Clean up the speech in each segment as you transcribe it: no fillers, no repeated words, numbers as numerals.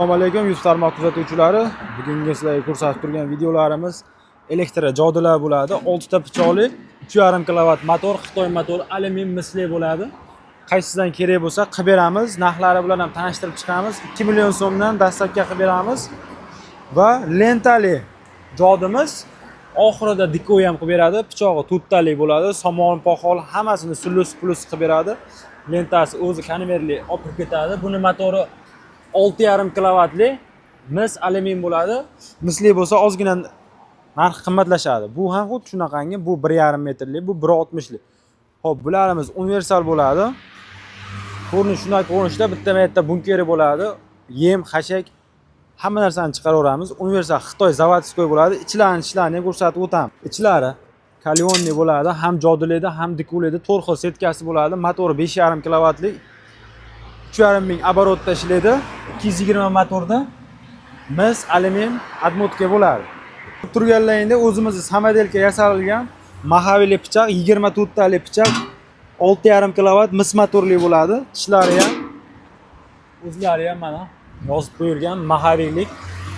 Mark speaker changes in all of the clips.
Speaker 1: Assalomu alaykum yuz tarmoq kuzatuvchilari. Bugungi sizlarga ko'rsatib turgan videolarimiz elektr jodilar bo'ladi. 6 ta pichoqli 3,5 kW motor, Xitoy motori, alyumin misli bo'ladi. Qaysidan kerak bo'lsa qilib beramiz. Narxlari bilan ham tanishtirib chiqamiz. 2 million so'mdan dastlabki qilib beramiz. Va lentali jodimiz oxirida dikoy ham qilib beradi. Pichog'i 4 talik bo'ladi. Somon, poxol hammasini sulus plus qilib beradi. Lentasi o'zi konvertli olib ketadi. Buni motori 6,5 kWli mis alyumin bo'ladi. Misli bo'lsa ozgina narxi qimmatlashadi. Bu ham xuddi shunaqangi, bu 1,5 metrlik, bu 1,60lik. Xo'p, bularimiz universal bo'ladi. Ko'rinish shunday ko'rinishda bitta yerda bunkeri bo'ladi. Yem, xashak hamma narsani chiqaraveramiz. Universal Xitoy zavodskoy bo'ladi. Ishlarini ko'rsatib o'tamiz. Ichlari kalyonli bo'ladi, ham jodilaydi, ham dikolaydi. 4 xil setkasi bo'ladi. Motori 5,5 kWlik. 3,5 ming оборотda ishlaydi. 220 motorda mis alyumin admotka bo'ladi. Turganlaringda o'zimizning samodelka yasalgan mahavili pichoq, 24 talik pichoq, 6,5 kW mis motorli bo'ladi. Tishlari ham o'zlari ham mana yozib qo'yilgan mahaviylik.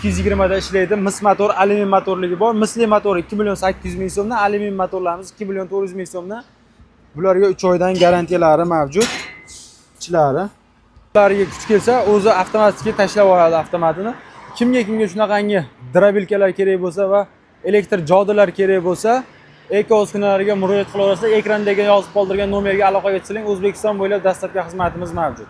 Speaker 1: 220 da ishlaydi. Mis motor, alyumin motorligi bor. Misli motori 2 million 800 ming so'mdan, alyumin motorlarimiz 2 million 400 ming so'mdan. Bularga 3 oydan garantiyalari mavjud. Ichlari ularga kuch kelsa o'zi avtomatik tashlab yuboradi avtomatini. Kimga shunaqangi drabilkalar kerak bo'lsa va elektr jodilar kerak bo'lsa, Eko uskunalariga murojaat qilaverasizlar. Ekrandagi yozib qoldirgan nomerga aloqaga chiqing. O'zbekiston bo'ylab dastlabki xizmatimiz mavjud.